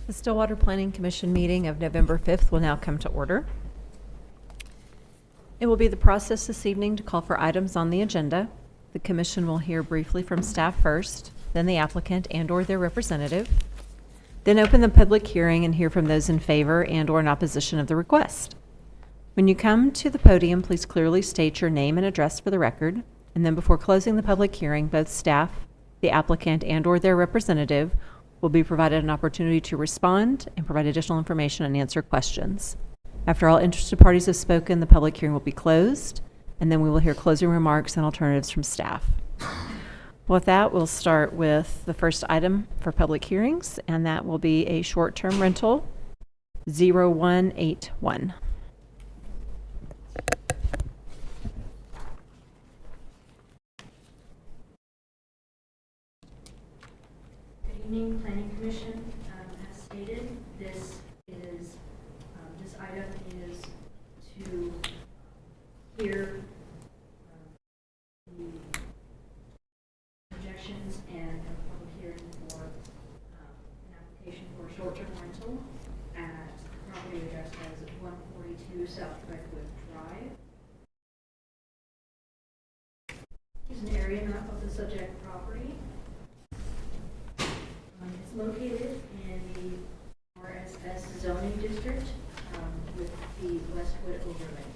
The Stillwater Planning Commission meeting of November 5th will now come to order. It will be the process this evening to call for items on the agenda. The commission will hear briefly from staff first, then the applicant and/or their representative, then open the public hearing and hear from those in favor and/or in opposition of the request. When you come to the podium, please clearly state your name and address for the record, and then before closing the public hearing, both staff, the applicant, and/or their representative will be provided an opportunity to respond and provide additional information and answer questions. After all interested parties have spoken, the public hearing will be closed, and then we will hear closing remarks and alternatives from staff. With that, we'll start with the first item for public hearings, and that will be a short-term rental, 0181. Good evening, Planning Commission. As stated, this item is to hear the projections and a public hearing for an application for a short-term rental at property address as 142 South Redwood Drive. Here's an area map of the subject property. It's located in the RSS zoning district with the Westwood overlay.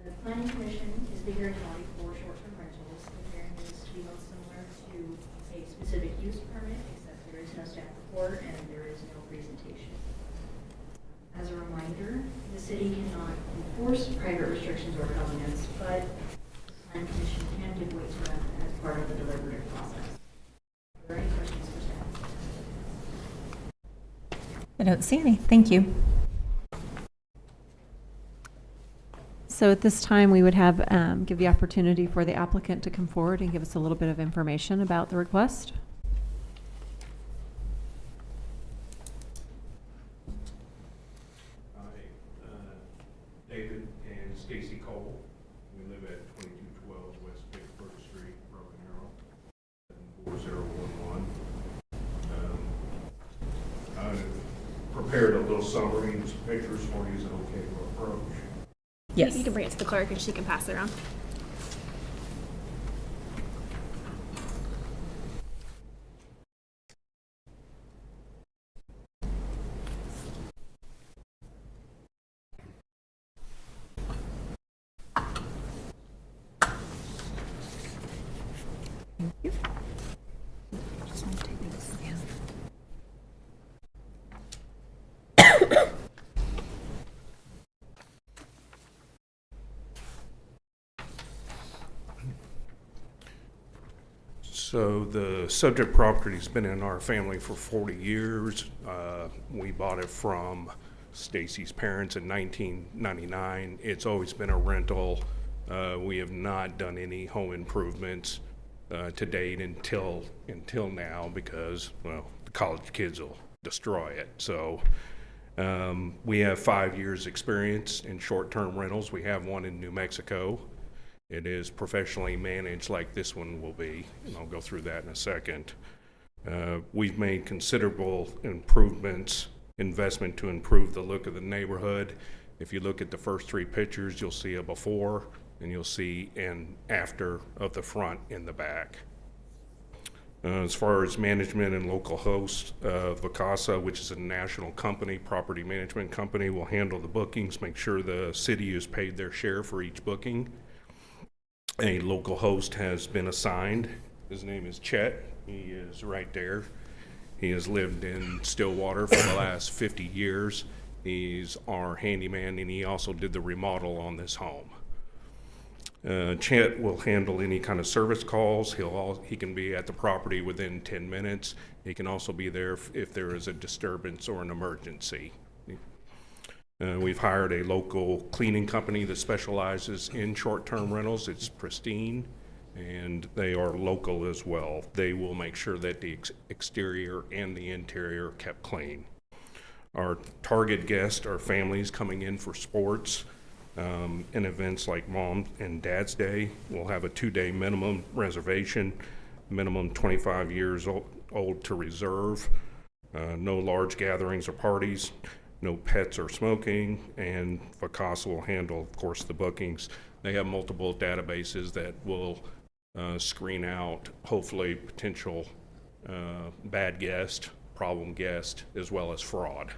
The Planning Commission is the hearing body for short-term rentals. The hearing is to be most similar to a specific use permit, except there is no staff report and there is no presentation. As a reminder, the city cannot enforce private restrictions or covenants, but the Planning Commission can give weight to them as part of the deliberative process. Are there any questions for staff? I don't see any. Thank you. So at this time, we would have give the opportunity for the applicant to come forward and give us a little bit of information about the request. David and Stacy Cole. We live at 2212 West Pittsburgh Street, Broken Arrow, 74011. I prepared a little summary and some pictures for you. Is it okay to approach? Yes. You can bring it to the clerk and she can pass it around. Thank you. Just want to take this down. So the subject property's been in our family for 40 years. We bought it from Stacy's parents in 1999. It's always been a rental. We have not done any home improvements to date until now because, well, the college kids will destroy it. So we have 5 years experience in short-term rentals. We have one in New Mexico. It is professionally managed like this one will be, and I'll go through that in a second. We've made considerable investment to improve the look of the neighborhood. If you look at the first 3 pictures, you'll see a before, and you'll see an after of the front and the back. As far as management and local host, Vacasa, which is a national company, property management company, will handle the bookings, make sure the city has paid their share for each booking. A local host has been assigned. His name is Chet. He is right there. He has lived in Stillwater for the last 50 years. He's our handyman, and he also did the remodel on this home. Chet will handle any kind of service calls. He can be at the property within 10 minutes. He can also be there if there is a disturbance or an emergency. We've hired a local cleaning company that specializes in short-term rentals. It's Pristine, and they are local as well. They will make sure that the exterior and the interior are kept clean. Our target guests are families coming in for sports, In events like Mom and Dad's Day, we'll have a 2-day minimum reservation, minimum 25 years old to reserve. No large gatherings or parties, no pets or smoking, and Vacasa will handle, of course, the bookings. They have multiple databases that will screen out, hopefully, potential bad guest, problem guest, as well as fraud.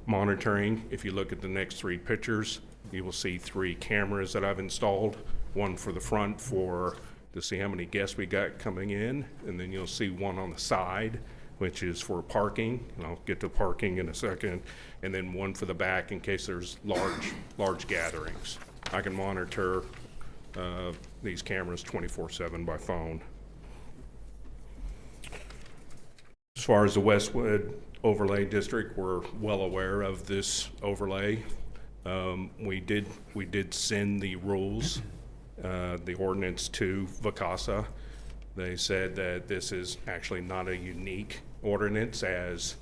Monitoring, if you look at the next 3 pictures, you will see 3 cameras that I've installed, one for the front to see how many guests we got coming in, and then you'll see one on the side, which is for parking, and I'll get to parking in a second, and then one for the back in case there's large gatherings. I can monitor these cameras 24/7 by phone. As far as the Westwood Overlay District, we're well aware of this overlay. We did send the rules, the ordinance to Vacasa. They said that this is actually not a unique ordinance, as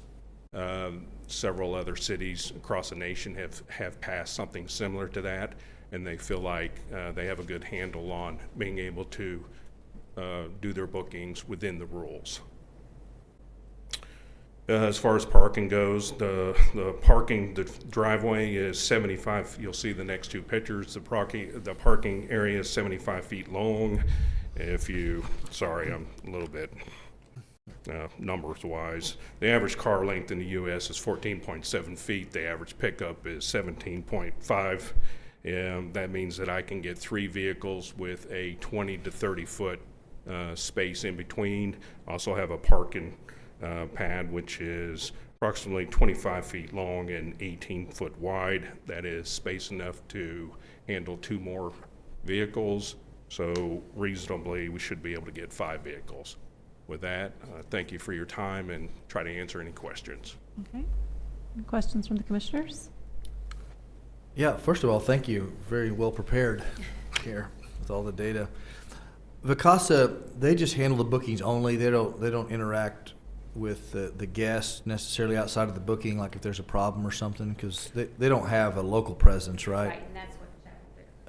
several other cities across the nation have passed something similar to that, and they feel like they have a good handle on being able to do their bookings within the rules. As far as parking goes, the driveway is 75. You'll see the next 2 pictures. The parking area is 75 feet long. Sorry, I'm a little bit numbers wise. The average car length in the U.S. is 14.7 feet. The average pickup is 17.5. That means that I can get 3 vehicles with a 20 to 30 foot space in between. Also have a parking pad, which is approximately 25 feet long and 18 foot wide. That is space enough to handle 2 more vehicles. So reasonably, we should be able to get 5 vehicles. With that, thank you for your time and try to answer any questions. Okay. Any questions from the commissioners? Yeah, first of all, thank you. Very well prepared here with all the data. Vacasa, they just handle the bookings only. They don't interact with the guests necessarily outside of the booking, like if there's a problem or something, because they don't have a local presence, right? Right, and that's what the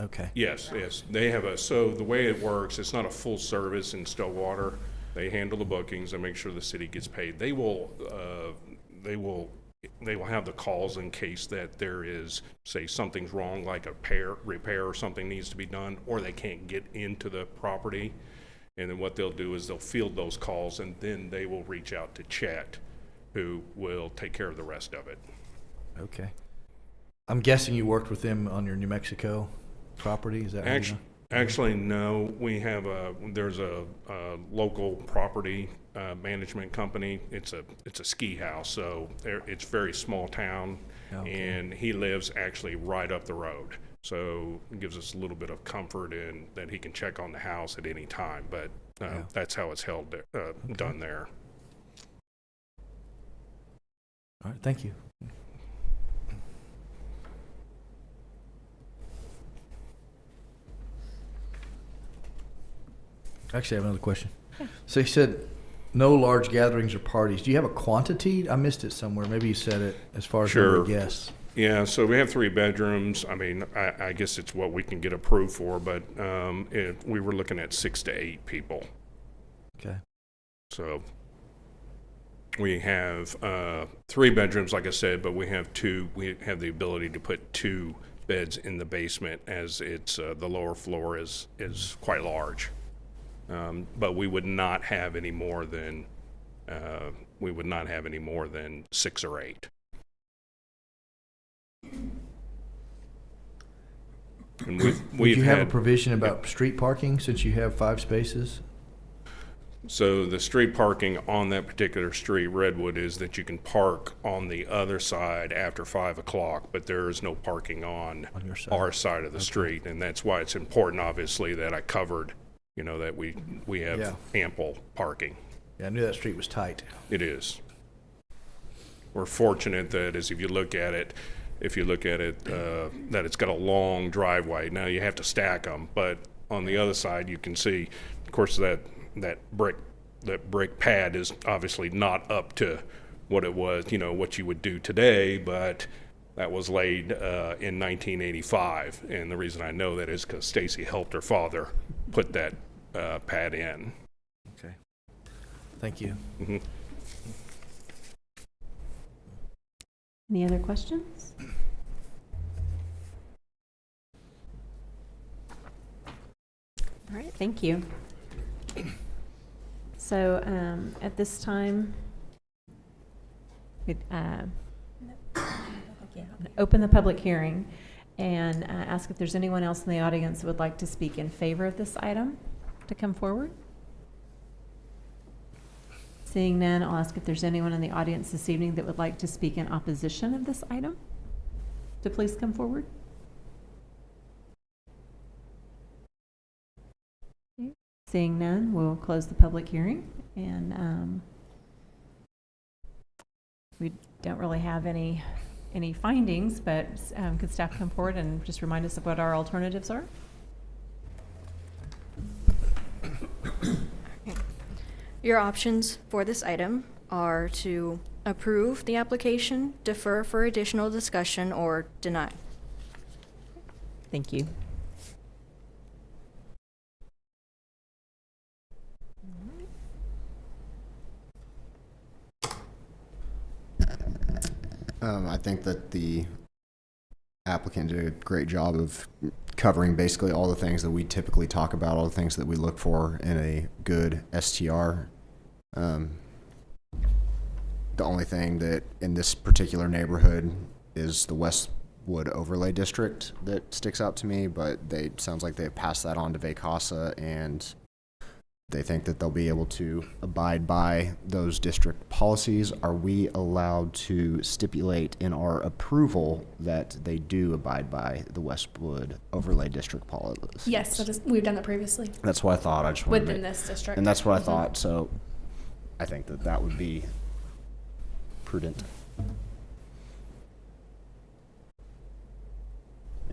Okay. Yes. They have so the way it works, it's not a full service in Stillwater. They handle the bookings and make sure the city gets paid. They will have the calls in case that there is, say, something's wrong, like a repair or something needs to be done, or they can't get into the property. And then what they'll do is they'll field those calls, and then they will reach out to Chet, who will take care of the rest of it. Okay. I'm guessing you worked with them on your New Mexico property. Is that how you know? Actually, no. There's a local property management company. It's a ski house, so it's very small town, and he lives actually right up the road. So it gives us a little bit of comfort in that he can check on the house at any time. But that's how it's held done there. All right. Thank you. Actually, I have another question. So you said no large gatherings or parties. Do you have a quantity? I missed it somewhere. Maybe you said it as far as number of guests. Yeah, so we have 3 bedrooms. I mean, I guess it's what we can get approved for, but we were looking at 6 to 8 people. Okay. So we have 3 bedrooms, like I said, but we have 2. We have the ability to put 2 beds in the basement, as it's the lower floor is quite large. But we would not have any more than 6 or 8. And Would you have a provision about street parking since you have 5 spaces? So the street parking on that particular street, Redwood, is that you can park on the other side after 5 o'clock, but there is no parking on your side. our side of the street, and that's why it's important, obviously, that I covered, that we have ample parking. Yeah, I knew that street was tight. It is. We're fortunate that if you look at it, that it's got a long driveway. Now you have to stack them, but on the other side you can see, of course, that brick pad is obviously not up to what it was, what you would do today, but that was laid in 1985. And the reason I know that is because Stacy helped her father put that pad in. Okay. Thank you. Mhm. Any other questions? All right, thank you. So at this time, we'd open the public hearing and ask if there's anyone else in the audience that would like to speak in favor of this item to come forward. Seeing none, I'll ask if there's anyone in the audience this evening that would like to speak in opposition of this item to please come forward. Okay. Seeing none, we'll close the public hearing, and we don't really have any findings, but could staff come forward and just remind us of what our alternatives are? Your options for this item are to approve the application, defer for additional discussion, or deny. Thank you. I think that the applicant did a great job of covering basically all the things that we typically talk about, all the things that we look for in a good STR. The only thing that in this particular neighborhood is the Westwood Overlay District that sticks out to me, but sounds like they passed that on to VECASA, and they think that they'll be able to abide by those district policies. Are we allowed to stipulate in our approval that they do abide by the Westwood Overlay District policies? Yes, we've done that previously That's what I thought. I just wanted to within make- this district. And that's what I thought, so I think that that would be prudent.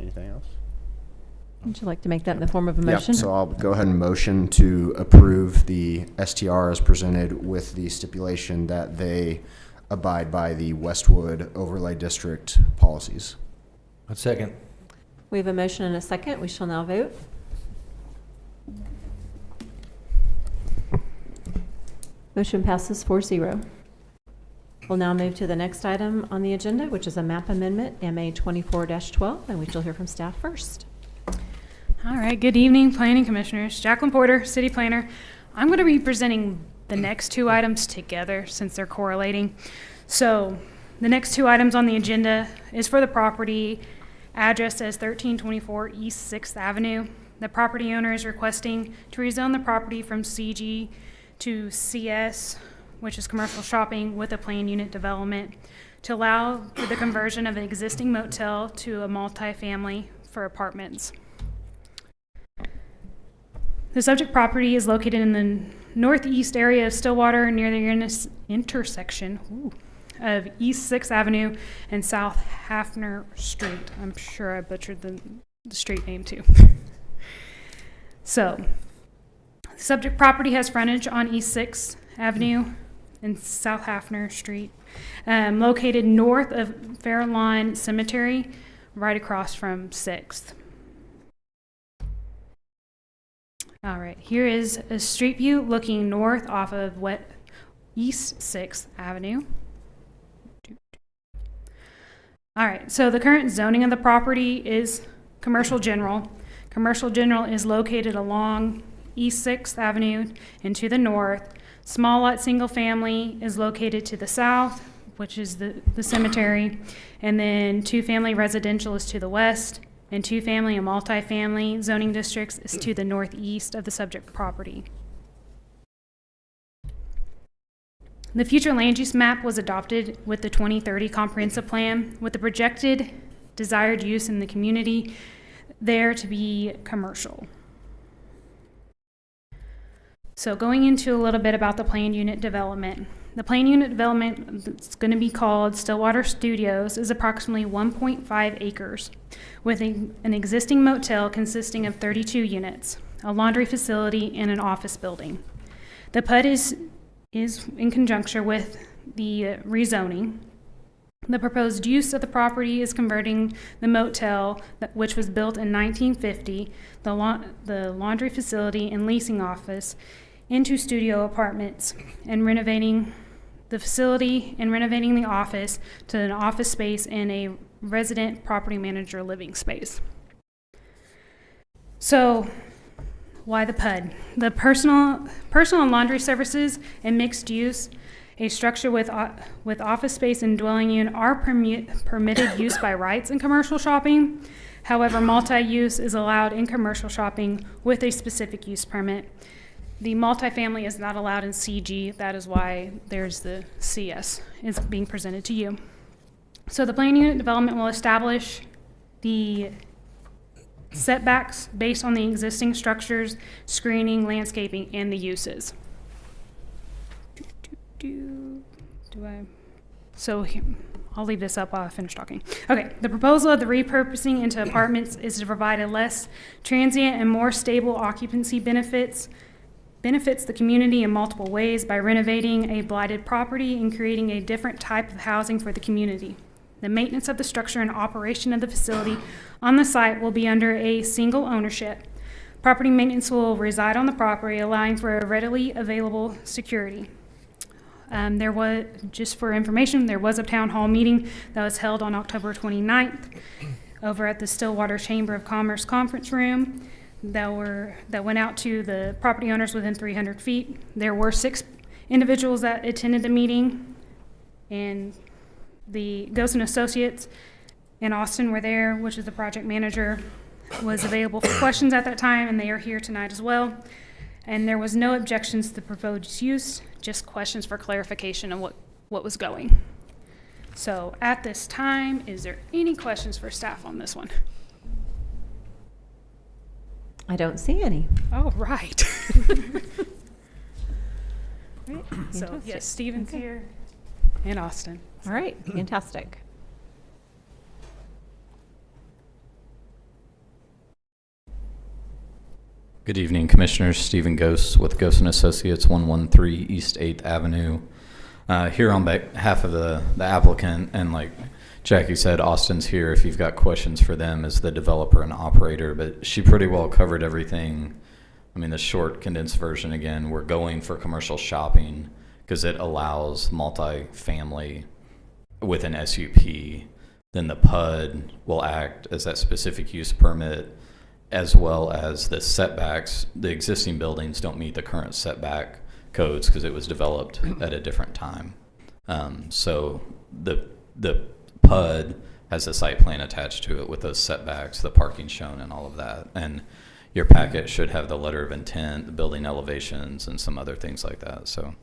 Anything else? Would you like to make that in the form of a motion? Yeah, so I'll go ahead and motion to approve the STR as presented with the stipulation that they abide by the Westwood Overlay District policies. A second. We have a motion and a second. We shall now vote. Motion passes 4-0. We'll now move to the next item on the agenda, which is a map amendment, MA 24-12, and we shall hear from staff first. All right, good evening, Planning Commissioners. Jacqueline Porter, City Planner. I'm going to be presenting the next two items together since they're correlating. So the next two items on the agenda is for the property addressed as 1324 East 6th Avenue. The property owner is requesting to rezone the property from CG to CS, which is commercial shopping with a planned unit development, to allow for the conversion of an existing motel to a multifamily for apartments. The subject property is located in the northeast area of Stillwater near the intersection of East 6th Avenue and South Hafner Street. I'm sure I butchered the street name too. So, the subject property has frontage on East 6th Avenue and South Hafner Street, located north of Fairlawn Cemetery, right across from 6th. All right, here is a street view looking north off of East 6th Avenue. All right, so the current zoning of the property is commercial general. Commercial general is located along East 6th Avenue and to the north. Small lot single family is located to the south, which is the cemetery. And then two family residential is to the west, and two family and multifamily zoning districts is to the northeast of the subject property. The future land use map was adopted with the 2030 comprehensive plan, with the projected desired use in the community there to be commercial. So going into a little bit about the planned unit development. The planned unit development that's going to be called Stillwater Studios is approximately 1.5 acres with an existing motel consisting of 32 units, a laundry facility, and an office building. The PUD is in conjunction with the rezoning. The proposed use of the property is converting the motel, which was built in 1950, the laundry facility and leasing office, into studio apartments, and renovating the facility and renovating the office to an office space and a resident property manager living space. So, why the PUD? The personal and laundry services and mixed use, a structure with office space and dwelling unit are permitted use by rights in commercial shopping. However, multi-use is allowed in commercial shopping with a specific use permit. The multifamily is not allowed in CG. That is why there's the CS is being presented to you. So the plan unit development will establish the setbacks based on the existing structures, screening, landscaping, and the uses. I'll leave this up while I finish talking. Okay, the proposal of the repurposing into apartments is to provide a less transient and more stable occupancy benefits the community in multiple ways by renovating a blighted property and creating a different type of housing for the community. The maintenance of the structure and operation of the facility on the site will be under a single ownership. Property maintenance will reside on the property, allowing for a readily available security. There was, just for information, there was a town hall meeting that was held on October 29th over at the Stillwater Chamber of Commerce conference room that went out to the property owners within 300 feet. There were 6 individuals that attended the meeting, and the Ghost and Associates in Austin were there, which is the project manager, was available for questions at that time, and they are here tonight as well. And there was no objections to the proposed use, just questions for clarification on what was going. So at this time, is there any questions for staff on this one? I don't see any. Oh, right. So, Fantastic. yes, Stephen's Okay. here and Austin. All right, fantastic. Good evening, Commissioners. Stephen Ghost with Ghost & Associates, 113 East 8th Avenue. Here on behalf of the applicant, and like Jackie said, Austin's here if you've got questions for them as the developer and operator, but she pretty well covered everything. I mean, the short condensed version again, we're going for commercial shopping because it allows multifamily with an SUP. Then the PUD will act as that specific use permit, as well as the setbacks. The existing buildings don't meet the current setback codes because it was developed at a different time. So the PUD has a site plan attached to it with those setbacks, the parking shown, and all of that. And your packet should have the letter of intent, the building elevations, and some other things like that. So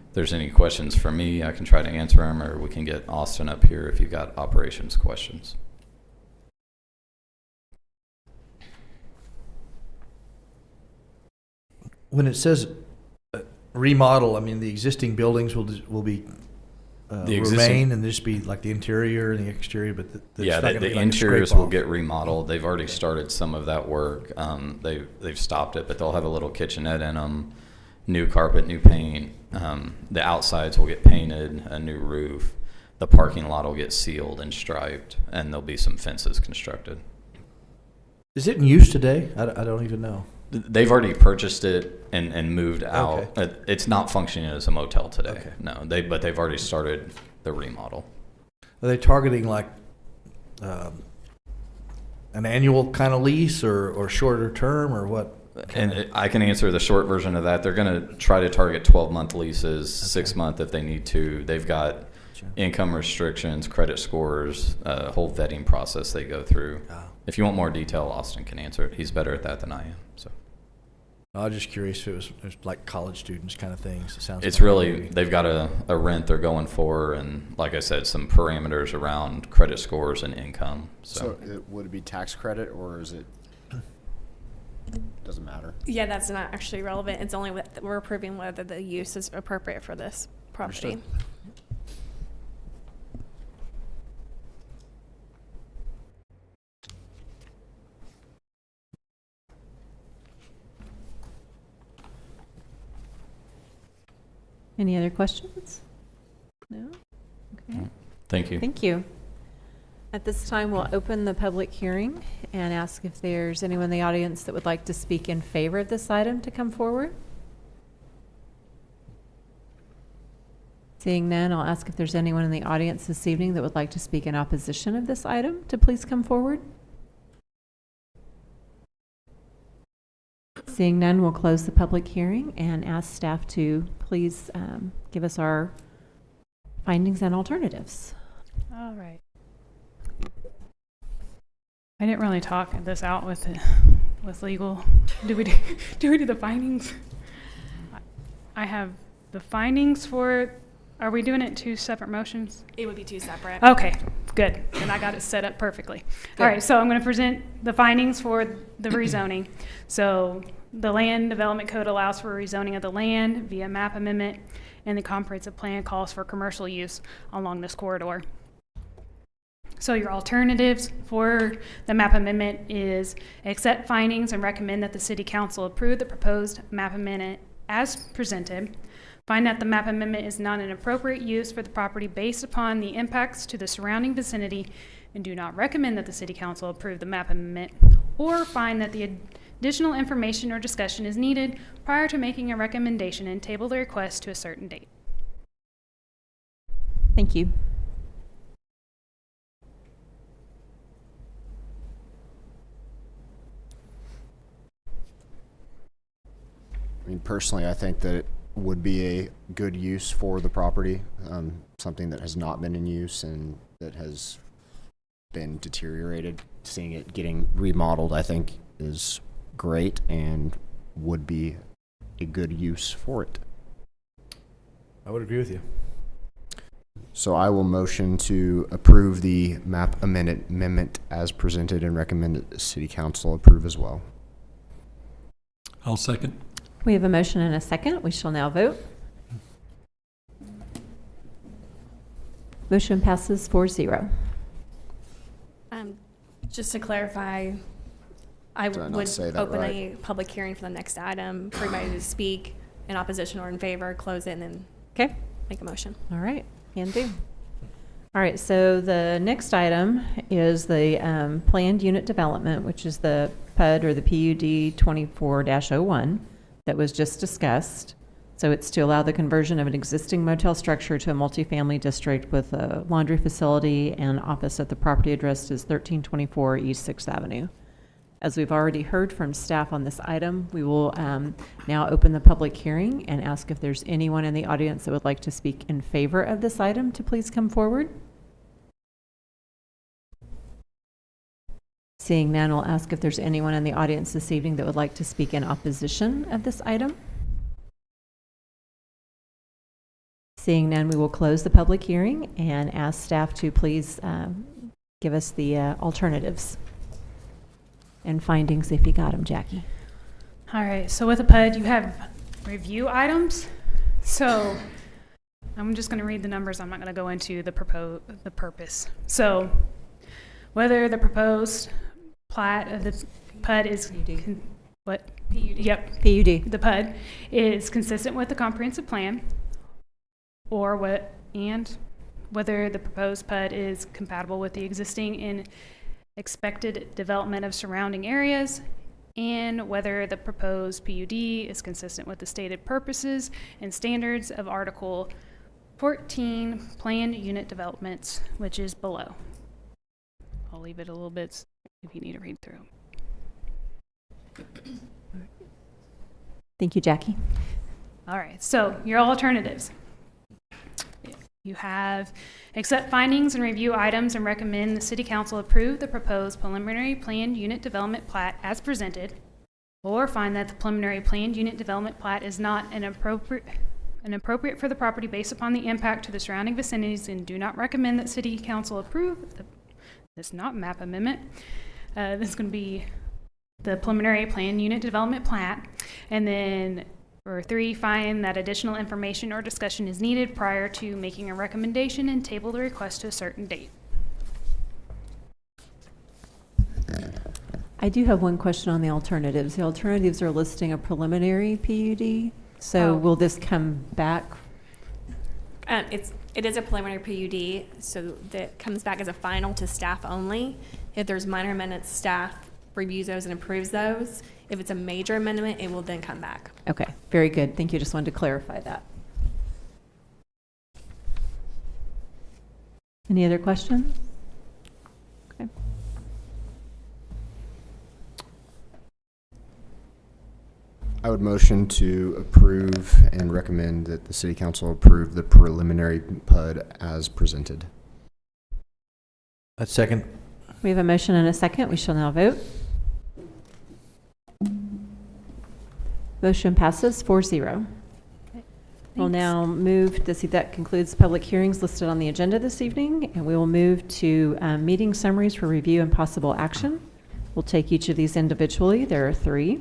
if there's any questions for me, I can try to answer them, or we can get Austin up here if you've got operations questions. When it says remodel, I mean, the existing buildings will be The existing- remain and just be like the interior and the exterior, but Yeah, the interiors will get remodeled. They've already started some of that work. They've stopped it, but they'll have a little kitchenette in them, new carpet, new paint. The outsides will get painted, a new roof. The parking lot will get sealed and striped, and there'll be some fences constructed. Is it in use today? I don't even know. They've already purchased it and moved out. Okay. It's not functioning as a motel today. Okay. No, but they've already started the remodel. Are they targeting like an annual kind of lease or shorter term or what? And I can answer the short version of that. They're going to try to target 12-month leases, 6-month if they need to. They've got income restrictions, credit scores, a whole vetting process they go through. If you want more detail, Austin can answer it. He's better at that than I am. So I was just curious if it was like college students kind of things. It sounds. it's like really, maybe. they've got a rent they're going for, and like I said, some parameters around credit scores and income. So would it be tax credit, or is it, doesn't matter? Yeah, that's not actually relevant. It's only we're approving whether the use is appropriate for this property. Understood. Any other questions? No? Okay. Thank you. Thank you. At this time, we'll open the public hearing and ask if there's anyone in the audience that would like to speak in favor of this item to come forward. Seeing none, I'll ask if there's anyone in the audience this evening that would like to speak in opposition of this item to please come forward. Seeing none, we'll close the public hearing and ask staff to please give us our findings and alternatives. All right. I didn't really talk this out with legal. Do we do the findings? I have the findings for. Are we doing it in 2 separate motions? It would be 2 separate. Okay, good. Then I got it set up perfectly. Good. All right, so I'm going to present the findings for the rezoning. So the Land Development Code allows for rezoning of the land via map amendment, and the comprehensive plan calls for commercial use along this corridor. So your alternatives for the map amendment is accept findings and recommend that the City Council approve the proposed map amendment as presented. Find that the map amendment is not an appropriate use for the property based upon the impacts to the surrounding vicinity, and do not recommend that the City Council approve the map amendment, or find that the additional information or discussion is needed prior to making a recommendation and table the request to a certain date. Thank you. I mean, personally, I think that it would be a good use for the property, something that has not been in use and that has been deteriorated. Seeing it getting remodeled, I think, is great and would be a good use for it. I would agree with you. So I will motion to approve the map amendment as presented and recommend that the City Council approve as well. I'll second. We have a motion and a second. We shall now vote. Motion passes 4-0. Just to clarify, I Did I not would say that open right? a public hearing for the next item for everybody to speak in opposition or in favor, close it, and then Okay. make a motion. All right. Can do. All right. So the next item is the planned unit development, which is the PUD or the PUD 24-01 that was just discussed. So it's to allow the conversion of an existing motel structure to a multifamily district with a laundry facility and office at the property address is 1324 East 6th Avenue. As we've already heard from staff on this item, we will now open the public hearing and ask if there's anyone in the audience that would like to speak in favor of this item to please come forward. Seeing none, we'll ask if there's anyone in the audience this evening that would like to speak in opposition of this item. Seeing none, we will close the public hearing and ask staff to please give us the alternatives and findings if you got them, Jackie. All right, so with a PUD, you have review items. So I'm just going to read the numbers. I'm not going to go into the purpose. So whether the proposed plat of the PUD is what? PUD. Yep, PUD. the PUD is consistent with the comprehensive plan, or whether the proposed PUD is compatible with the existing and expected development of surrounding areas, and whether the proposed PUD is consistent with the stated purposes and standards of Article 14 Planned Unit Developments, which is below. I'll leave it a little bit if you need to read through. Thank you, Jackie. All right, so your alternatives. You have accept findings and review items and recommend the City Council approve the proposed preliminary planned unit development plat as presented, or find that the preliminary planned unit development plat is not an appropriate for the property based upon the impact to the surrounding vicinities, and do not recommend that City Council approve this not map amendment. This is going to be the preliminary planned unit development plat, and then or 3, find that additional information or discussion is needed prior to making a recommendation and table the request to a certain date. I do have one question on the alternatives. The alternatives are listing a preliminary PUD. So Oh. will this come back It is a preliminary PUD, so that comes back as a final to staff only. If there's minor amendments, staff reviews those and approves those. If it's a major amendment, it will then come back. Okay, very good. Thank you. Just wanted to clarify that. Any other questions? Okay. I would motion to approve and recommend that the city council approve the preliminary PUD as presented. That's second. We have a motion and a second. We shall now vote. Motion passes 4-0. We'll now move to see that concludes public hearings listed on the agenda this evening, and we will move to meeting summaries for review and possible action. We'll take each of these individually. There are 3.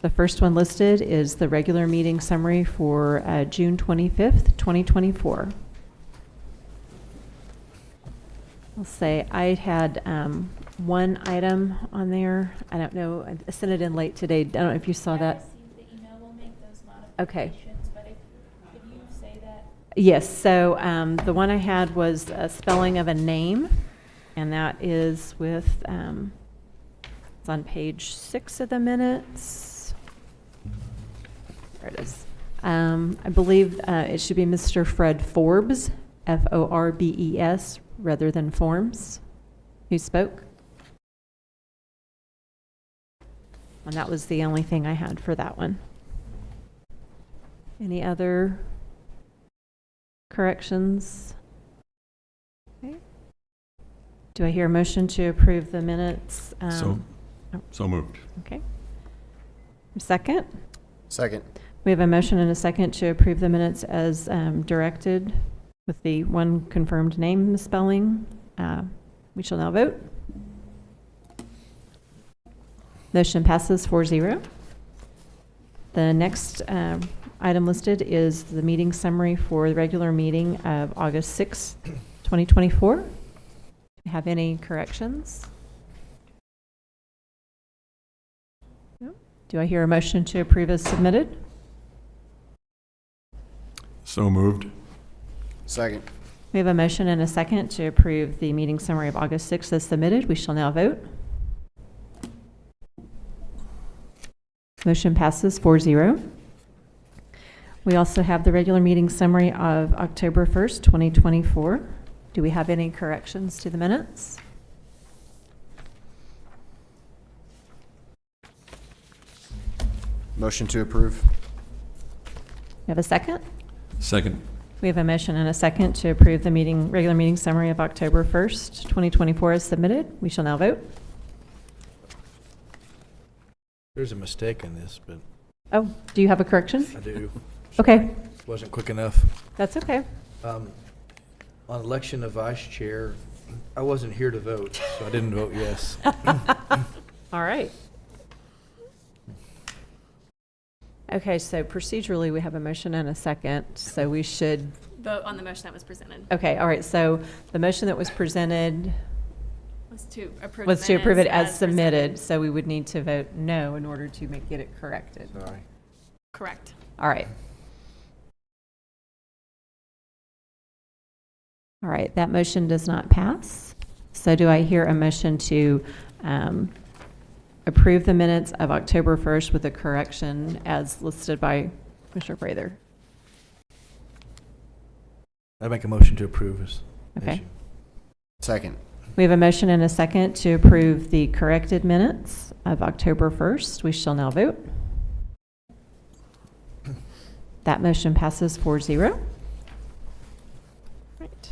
The first one listed is the regular meeting summary for June 25th, 2024. I'll say I had one item on there. I don't know. I sent it in late today. I don't know if you saw that. The email will make those Okay. modifications, but if you say that. Yes, so the one I had was a spelling of a name, and that is with, it's on page 6 of the minutes. There it is. I believe it should be Mr. Fred Forbes, Forbes, rather than Forms, who spoke. And that was the only thing I had for that one. Any other corrections? Okay. Do I hear a motion to approve the minutes? So moved. Okay. Second? Second. We have a motion and a second to approve the minutes as directed with the one confirmed name misspelling. We shall now vote. Motion passes 4-0. The next item listed is the meeting summary for the regular meeting of August 6th, 2024. Do you have any corrections? No? Do I hear a motion to approve as submitted? So moved. Second. We have a motion and a second to approve the meeting summary of August 6th as submitted. We shall now vote. Motion passes 4-0. We also have the regular meeting summary of October 1st, 2024. Do we have any corrections to the minutes? Motion to approve. We have a second? Second. We have a motion and a second to approve the regular meeting summary of October 1st, 2024 as submitted. We shall now vote. There's a mistake in this, but Oh, do you have a correction? I do. Okay, Wasn't quick enough. that's okay. On election of vice chair, I wasn't here to vote, so I didn't vote yes. All right. Okay, so procedurally, we have a motion and a second, so we should, Vote on the motion that was presented. okay, all right, so the motion that was presented Was to approve. was the to approve it minutes as submitted, so we would need to vote no in order to get it corrected. Sorry. Correct. All right. All right, that motion does not pass. So do I hear a motion to approve the minutes of October 1st with a correction as listed by Commissioner Prather? I make a motion to approve this Okay. issue. Second. We have a motion and a second to approve the corrected minutes of October 1st. We shall now vote. That motion passes 4-0. Right.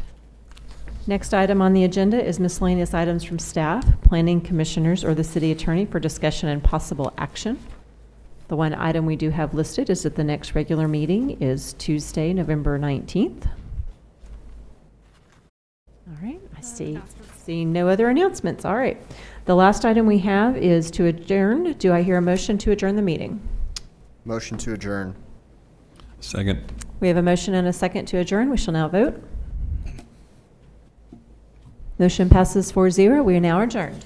Next item on the agenda is miscellaneous items from staff, planning commissioners, or the city attorney for discussion and possible action. The one item we do have listed is that the next regular meeting is Tuesday, November 19th. All right, I see no other announcements. All right. The last item we have is to adjourn. Do I hear a motion to adjourn the meeting? Motion to adjourn. Second. We have a motion and a second to adjourn. We shall now vote. Motion passes 4-0. We are now adjourned.